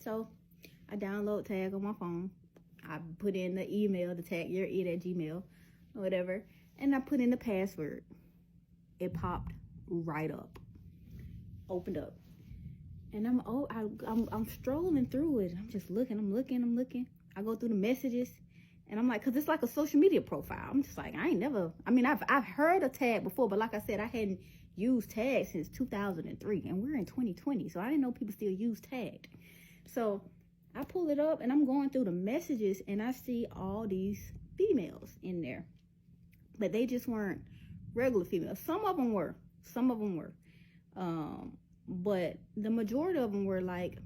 So I download Tag on my phone. I put in the email, the Tag Your It at Gmail, or whatever, and I put in the password. It popped right up, opened up, and I'm strolling through it. I'm just looking. I'm looking. I go through the messages, and I'm like, cause it's like a social media profile. I'm just like, I've heard of Tag before, but like I said, I hadn't used Tag since 2003, and we're in 2020, so I didn't know people still use Tag. So I pull it up, and I'm going through the messages, and I see all these females in there, but they just weren't regular females. Some of them were, but the majority of them were like,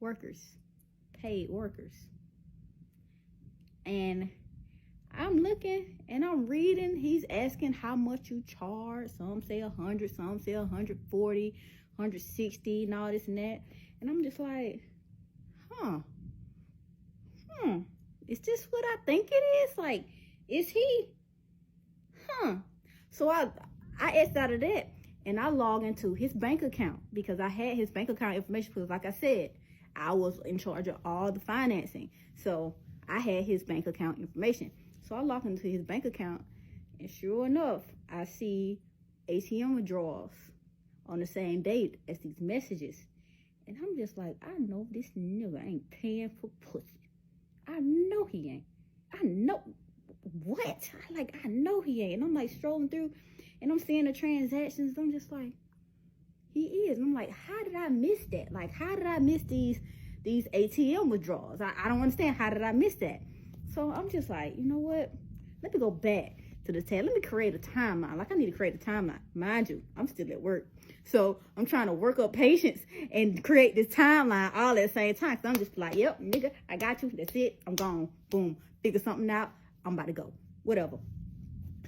workers, paid workers. And I'm looking and I'm reading. He's asking how much you charge. Some say 100, some say 140, 160, and all this and that. And I'm just like, is this what I think it is? Like, is he? So I X'd out of that, and I log into his bank account because I had his bank account information, because like I said, I was in charge of all the financing. So I had his bank account information. So I log into his bank account, and sure enough, I see ATM withdrawals on the same date as these messages. And I'm just like, I know this nigga ain't paying for pussy. I know he ain't. I know. What? I know he ain't. And I'm like strolling through, and I'm seeing the transactions. I'm just like, he is. And I'm like, how did I miss that? Like, how did I miss these ATM withdrawals? I don't understand. How did I miss that? So I'm just like, you know what? Let me go back to the tab. Let me create a timeline. Like, I need to create a timeline. Mind you, I'm still at work. So I'm trying to work up patience and create this timeline all at the same time. So I'm just like, yep, nigga, I got you. That's it. I'm gone. Boom. Figure something out. I'm about to go. Whatever.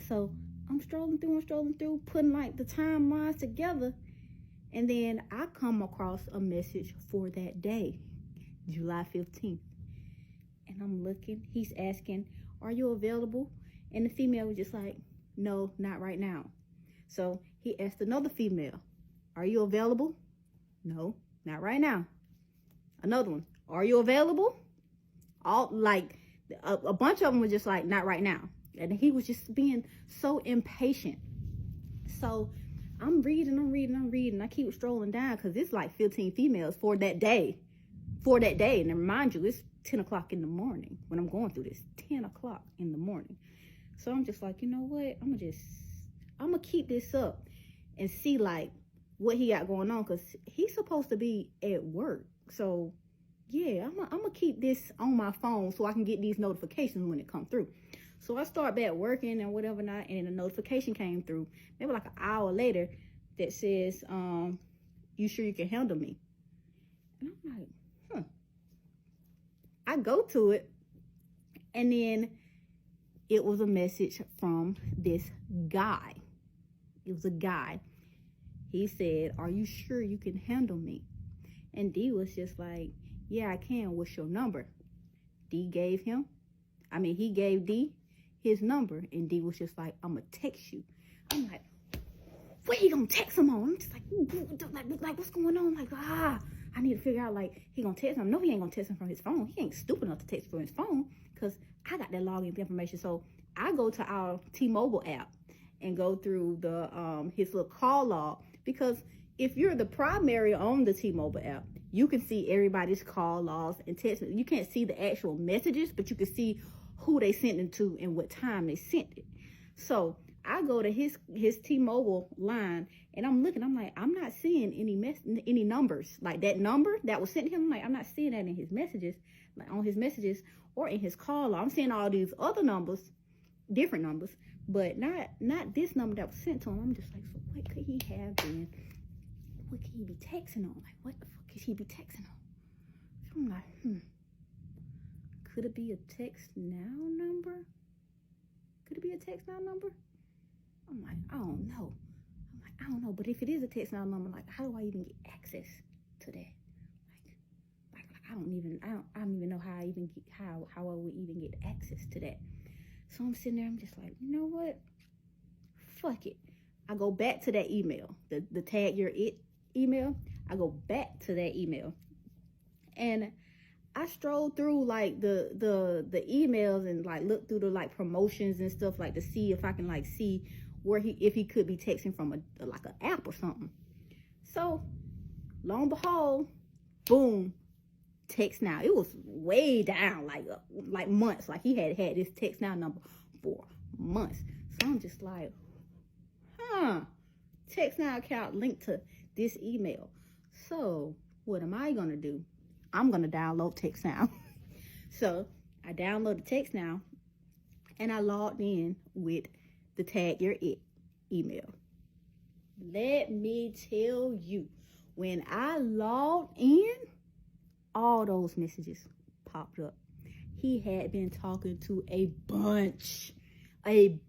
So I'm strolling through, putting like the timelines together. And then I come across a message for that day, July 15th. And I'm looking. He's asking, are you available? And the female was just like, no, not right now. So he asked another female, are you available? No, not right now. Another one, are you available? All like a bunch of them were just like, not right now. And he was just being so impatient. So I'm reading. I keep strolling down because it's like 15 females for that day. And remind you, it's 10 o'clock in the morning when I'm going through this. 10 o'clock in the morning. So I'm just like, you know what? I'm gonna keep this up and see like what he got going on, because he's supposed to be at work. So yeah, I'm gonna keep this on my phone so I can get these notifications when it come through. So I start back working and whatever not, and a notification came through maybe like an hour later that says, you sure you can handle me? And I'm like, I go to it, and then it was a message from this guy. It was a guy. He said, are you sure you can handle me? And D was just like, yeah, I can. What's your number? He gave D his number, and D was just like, I'm gonna text you. I'm like, what you gonna text him on? I'm just like what's going on? Like, I need to figure out, like, he gonna text him. No, he ain't gonna text him from his phone. He ain't stupid enough to text from his phone, because I got that login information. So I go to our T-Mobile app and go through the his little call log, because if you're the primary on the T-Mobile app, you can see everybody's call logs and text. You can't see the actual messages, but you can see who they sent it to and what time they sent it. So I go to his T-Mobile line, and I'm looking. I'm like, I'm not seeing any numbers. Like that number that was sent to him, I'm not seeing that in his messages, like on his messages or in his call log. I'm seeing all these other numbers, different numbers, but not this number that was sent to him. I'm just like, so what could he have been? What could he be texting on? Like, what the fuck could he be texting on? So I'm like, could it be a text now number? Could it be a text now number? I'm like, I don't know. But if it is a text now number, like, how do I even get access to that? Like I don't even know how I would even get access to that. So I'm sitting there, I'm just like, you know what? Fuck it. I go back to that email, the Tag Your It email. I go back to that email. And I strolled through like the emails and like looked through the like promotions and stuff like to see if I can like see where if he could be texting from a like an app or something. So lo and behold, boom, text now. It was way down, like months. Like he had this text now number for months. So I'm just like, text now account linked to this email. So what am I gonna do? I'm gonna download text now. So I downloaded text now and I logged in with the Tag Your It email. Let me tell you, when I logged in, all those messages popped up. He had been talking to a bunch.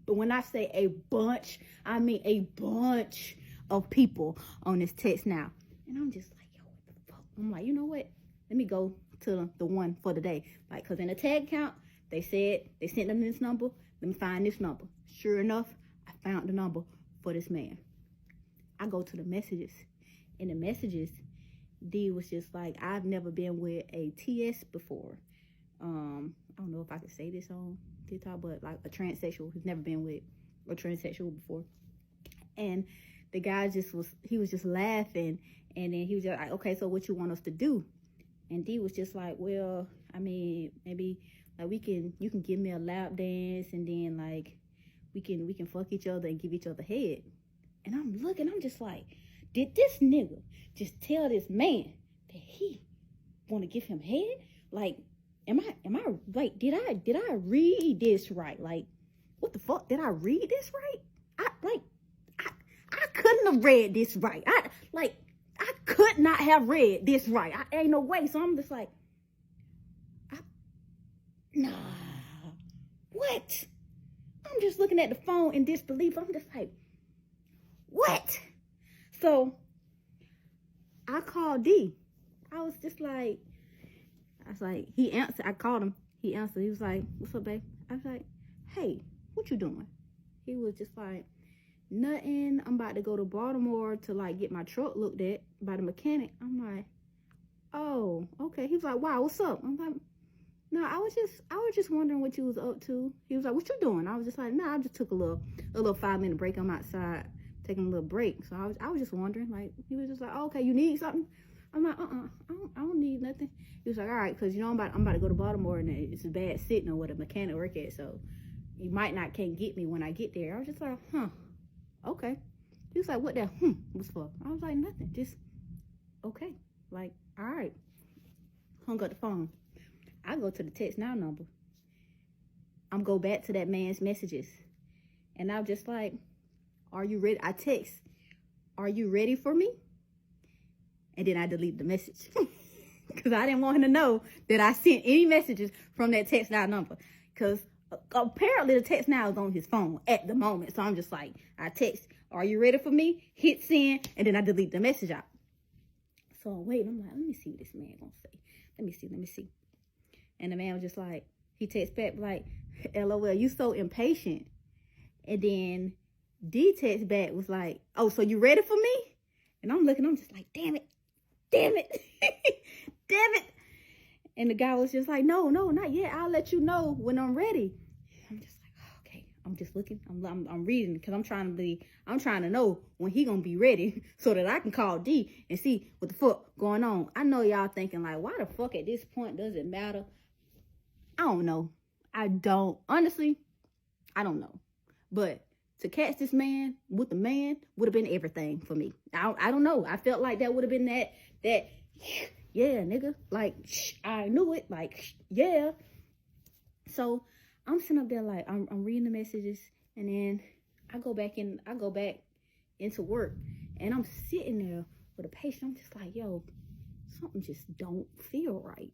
When I say a bunch, I mean a bunch of people on this text now. And I'm just like, yo, what the fuck? I'm like, you know what? Let me go to the one for the day. Like, because in the tag account, they said they sent them this number. Let me find this number. Sure enough, I found the number for this man. I go to the messages. In the messages, D was just like, I've never been with a TS before. I don't know if I could say this on TikTok, but like a transsexual who's never been with a transsexual before. And the guy he was just laughing. And then he was just like, okay, so what you want us to do? And D was just like, well, I mean, maybe like you can give me a lap dance and then like we can fuck each other and give each other head. And I'm just like, did this nigga just tell this man that he want to give him head? Like, am I like, did I read this right? Like, what the fuck? Did I read this right? I couldn't have read this right. I could not have read this right. Ain't no way. So I'm just like, nah, what? I'm just looking at the phone in disbelief. I'm just like, what? So I called D. I was like, he answered. I called him. He answered. He was like, what's up, babe? I was like, hey, what you doing? He was just like, nothing. I'm about to go to Baltimore to like get my truck looked at by the mechanic. I'm like, oh, okay. He was like, wow, what's up? I'm like, no, I was just wondering what you was up to. He was like, what you doing? I was just like, nah, I just took a little 5-minute break. I'm outside taking a little break. So I was just wondering. Like, he was just like, oh, okay, you need something? I'm like, I don't need nothing. He was like, all right, because you know I'm about to go to Baltimore and it's a bad signal where the mechanic work at, so you can't get me when I get there. I was just like, okay. He was like, what that was for? I was like, nothing. Just, okay. Like, all right. Hung up the phone. I go to the text now number. I'm go back to that man's messages. And I'm just like, are you ready? I text, are you ready for me? And then I delete the message. Because I didn't want him to know that I sent any messages from that text now number. Because apparently the text now is on his phone at the moment. So I'm just like, I text, are you ready for me? Hit send, and then I delete the message out. So I'm waiting. I'm like, let me see what this man gonna say. Let me see. And the man was just like, he texts back like, LOL, you so impatient. And then D text back was like, oh, so you ready for me? And I'm looking, I'm just like, damn it. Damn it. And the guy was just like, no, not yet. I'll let you know when I'm ready. I'm just like, okay. I'm just looking. I'm reading because I'm trying to know when he gonna be ready so that I can call D and see what the fuck going on. I know y'all thinking like, why the fuck at this point does it matter? I don't know. Honestly, I don't know. But to catch this man with the man would have been everything for me. I don't know. I felt like that would have been that, yeah, nigga. Like, I knew it. Like, yeah. So I'm sitting up there like, I'm reading the messages, and then I go back into work, and I'm sitting there with a patient. I'm just like, yo, something just don't feel right.